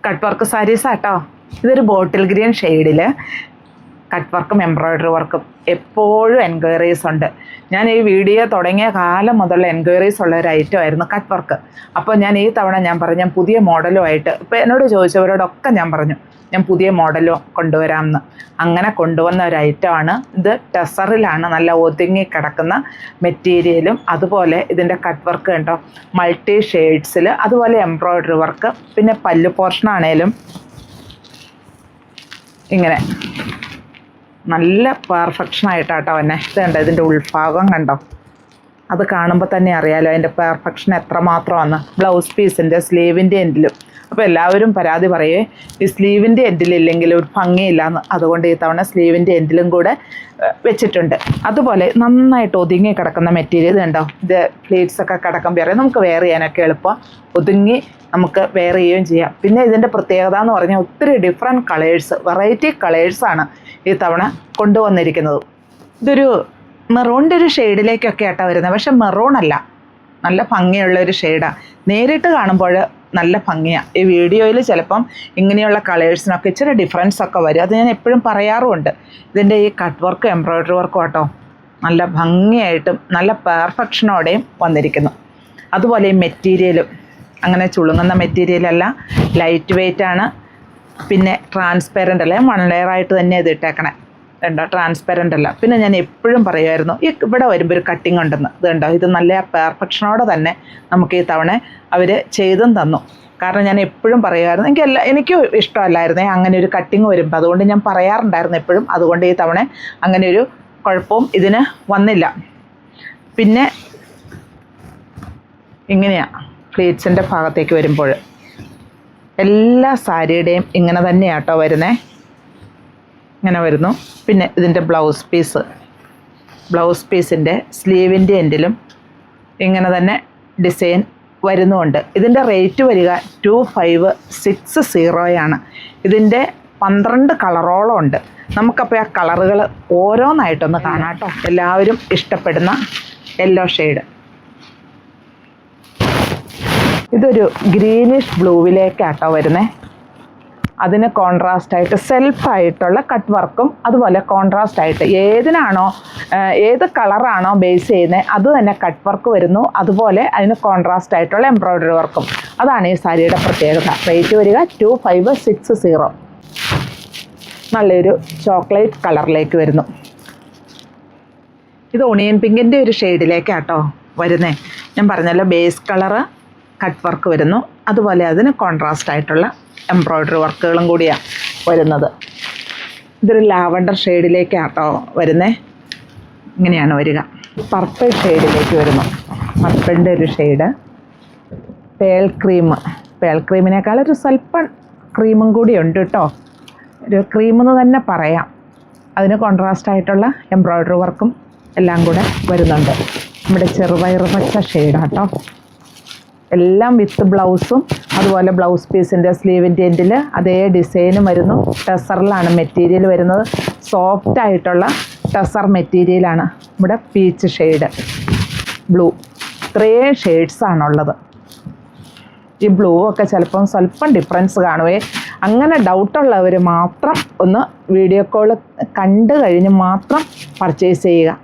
Cut work സാരീസാട്ടോ. ഇതൊരു bottle green ഷെയ്ഡിൽ കട്ട് വർക്കും എംബ്രോയ്ഡറി വർക്കും എപ്പോഴും എൻക്വയറീസ് ഉണ്ട്. ഞാൻ ഈ വീഡിയോ തുടങ്ങിയ കാലം മുതലുള്ള എൻക്വയറീസ് ഉള്ള ഒരു ഐറ്റം ആയിരുന്നു കട്ട് വർക്ക്. അപ്പോൾ ഞാൻ ഈ തവണ ഞാൻ പുതിയ മോഡലുമായിട്ട് ഇപ്പോൾ എന്നോട് ചോദിച്ചവരോടൊക്കെ ഞാൻ പറഞ്ഞു ഞാൻ പുതിയ മോഡലും കൊണ്ടുവരാമെന്ന്. അങ്ങനെ കൊണ്ടുവന്ന ഒരു ഐറ്റമാണ് ഇത്. ടെസറിലാണ് നല്ല ഒതുങ്ങി കിടക്കുന്ന മെറ്റീരിയലും അതുപോലെ ഇതിൻ്റെ കട്ട് വർക്ക് കണ്ടോ മൾട്ടി ഷെയ്ഡ്സിൽ, അതുപോലെ എംബ്രോയ്ഡറി വർക്ക്, പിന്നെ പല്ല് പോർഷനാണേലും ഇങ്ങനെ നല്ല പെർഫെക്ഷനായിട്ടാട്ടോ തന്നെ. ഇത് കണ്ടോ ഇതിൻ്റെ ഉൾഭാഗം കണ്ടോ, അത് കാണുമ്പോൾ തന്നെ അറിയാലോ അതിൻ്റെ പെർഫെക്ഷൻ എത്രമാത്രമാണ്. ബ്ലൗസ് പീസിൻ്റെ സ്ലീവിൻ്റെ എൻഡിലും. അപ്പോൾ എല്ലാവരും പരാതി പറയേ ഈ സ്ലീവിൻ്റെ എൻഡിലില്ലെങ്കിൽ ഒരു ഭംഗിയില്ലാന്ന്. അതുകൊണ്ട് ഈ തവണ സ്ലീവിൻ്റെ എൻഡിലും കൂടെ വെച്ചിട്ടുണ്ട്. അതുപോലെ നന്നായിട്ട് ഒതുങ്ങി കിടക്കുന്ന മെറ്റീരിയൽ കണ്ടോ, ഇത് പ്ലീറ്റ്സൊക്കെ കിടക്കുമ്പോൾ അറിയാം നമുക്ക് വെയർ ചെയ്യാനൊക്കെ എളുപ്പം ഒതുങ്ങി നമുക്ക് വെയർ ചെയ്യുകയും ചെയ്യാം. പിന്നെ ഇതിൻ്റെ പ്രത്യേകത എന്ന് പറഞ്ഞാൽ ഒത്തിരി ഡിഫറെൻറ്റ് കളേഴ്സ്, വെറൈറ്റി കളേഴ്സാണ് ഈ തവണ കൊണ്ടുവന്നിരിക്കുന്നത്. ഇതൊരു മെറൂണിൻ്റെ ഒരു ഷെയ്ഡിലേക്കൊക്കെ ആട്ടോ വരുന്നത്. പക്ഷെ മെറൂണല്ല, നല്ല ഭംഗിയുള്ളൊരു ഷെയ്ഡാണ്. നേരിട്ട് കാണുമ്പോൾ നല്ല ഭംഗിയാണ്. ഈ വീഡിയോയിൽ ചിലപ്പം ഇങ്ങനെയുള്ള കളേഴ്സിനൊക്കെ ഇച്ചിരി ഡിഫറൻസ് ഒക്കെ വരും. അത് ഞാൻ എപ്പോഴും പറയാറുമുണ്ട്. ഇതിൻ്റെ ഈ കട്ട് വർക്കും എംബ്രോയ്ഡറി വർക്കും കേട്ടോ നല്ല ഭംഗിയായിട്ടും നല്ല പെർഫെക്ഷനോടെയും വന്നിരിക്കുന്നു. അതുപോലെ ഈ മെറ്റീരിയലും അങ്ങനെ ചുളുങ്ങുന്ന മെറ്റീരിയലല്ല, ലൈറ്റ് വെയ്റ്റ് ആണ്. പിന്നെ ട്രാൻസ്പെറൻ്റ് അല്ല, വൺ ലെയറായിട്ട് തന്നെ ഇത് ഇട്ടേക്കണേ. കണ്ടോ ട്രാൻസ്പെറൻ്റ് അല്ല. പിന്നെ ഞാൻ എപ്പോഴും പറയുമായിരുന്നു ഈ ഇവിടെ വരുമ്പോൾ ഒരു കട്ടിങ് ഉണ്ടെന്ന്. ഇത് കണ്ടോ ഇത് നല്ല പെർഫെക്ഷനോടെ തന്നെ നമുക്ക് ഈ തവണ അവർ ചെയ്തും തന്നു. കാരണം ഞാൻ എപ്പോഴും പറയുമായിരുന്നു, എനിക്കും ഇഷ്ടമല്ലായിരുന്നേ അങ്ങനെ ഒരു കട്ടിങ് വരുമ്പോൾ. അതുകൊണ്ട് ഞാൻ പറയാറുണ്ടായിരുന്നു എപ്പോഴും. അതുകൊണ്ട് ഈ തവണ അങ്ങനെ ഒരു കുഴപ്പവും ഇതിന് വന്നില്ല. പിന്നെ ഇങ്ങനെയാണ് പ്ലീറ്റ്സിൻ്റെ ഭാഗത്തേക്ക് വരുമ്പോൾ എല്ലാ സാരിയുടെയും ഇങ്ങനെ തന്നെയാട്ടോ വരുന്നേ, ഇങ്ങനെ വരുന്നു. പിന്നെ ഇതിൻ്റെ ബ്ലൗസ് പീസിൻ്റെ സ്ലീവിൻ്റെ എൻഡിലും ഇങ്ങനെ തന്നെ ഡിസൈൻ വരുന്നുമുണ്ട്. ഇതിൻ്റെ റേറ്റ് വരിക 2560 ഇതിൻ്റെ 12 കളറോളം ഉണ്ട്. നമുക്കപ്പോൾ ആ കളറുകൾ ഓരോന്നായിട്ടൊന്ന് കാണാം കേട്ടോ. എല്ലാവരും ഇഷ്ടപ്പെടുന്ന യെല്ലോ ഷെയ്ഡ്. ഇതൊരു ഗ്രീനിഷ് ബ്ലൂവിലേക്കാട്ടോ വരുന്നത്. അതിന് കോൺട്രാസ്റ്റായിട്ട് സെൽഫായിട്ടുള്ള കട്ട് വർക്കും അതുപോലെ കോൺട്രാസ്റ്റായിട്ട് ഏത് കളറാണോ ബേസ് ചെയ്യുന്നത് അത് തന്നെ കട്ട് വർക്ക് വരുന്നു. അതുപോലെ അതിന് കോൺട്രാസ്റ്റായിട്ടുള്ള എംബ്രോയ്ഡറി വർക്കും. അതാണ് ഈ സാരിയുടെ പ്രത്യേകത. റേറ്റ് വരിക 2560. നല്ലൊരു ചോക്ലേറ്റ് കളറിലേക്ക് വരുന്നു. ഇത് ഒണിയൻ പിങ്കിൻ്റെ ഒരു ഷെയ്ഡിലേക്കാട്ടോ വരുന്നേ. ഞാൻ പറഞ്ഞല്ലോ ബേസ് കളറ് കട്ട് വർക്ക് വരുന്നു. അതുപോലെ അതിന് കോൺട്രാസ്റ്റ് ആയിട്ടുള്ള എംബ്രോയ്ഡറി വർക്കുകളും കൂടിയാണ് വരുന്നത്. ഇതൊരു ലാവണ്ടർ ഷെയ്ഡിലേക്കാട്ടോ വരുന്നത്. ഇങ്ങനെയാണ് വരിക. പർപ്പിൾ ഷെയ്ഡിലേക്ക് വരുന്നു. പർപ്പിളിൻ്റെ ഒരു ഷെയ്ഡ്. പേൾ ക്രീമിനേക്കാൾ ഒരു സ്വല്പം ക്രീമും കൂടി ഉണ്ട് കേട്ടോ. ഒരു ക്രീമെന്ന് തന്നെ പറയാം. അതിന് കോൺട്രാസ്റ്റ് ആയിട്ടുള്ള എംബ്രോയ്ഡറി വർക്കും എല്ലാം കൂടെ വരുന്നുണ്ട്. നമ്മുടെ ചെറുപയർ പച്ച ഷെയ്ഡാട്ടോ. എല്ലാം വിത്ത് ബ്ലൗസും അതുപോലെ ബ്ലൗസ് പീസിൻ്റെ സ്ലീവിൻ്റെ എൻഡിൽ അതേ ഡിസൈനും വരുന്നു. ടെസറിലാണ് മെറ്റീരിയൽ വരുന്നത്. സോഫ്റ്റ് ആയിട്ടുള്ള ടെസർ മെറ്റീരിയലാണ്. ഇവിടെ പീച്ച് ഷെയ്ഡ്, ബ്ലൂ, ഇത്രയും ഷെയ്ഡ്സാണുള്ളത്. ഈ ബ്ലൂ ഒക്കെ ചിലപ്പം സ്വല്പം ഡിഫറൻസ് കാണുവേ. അങ്ങനെ ഡൗട്ടുള്ളവർ മാത്രം ഒന്ന് വീഡിയോ കോൾ കണ്ടു കഴിഞ്ഞ് മാത്രം പർച്ചേസ് ചെയ്യുക.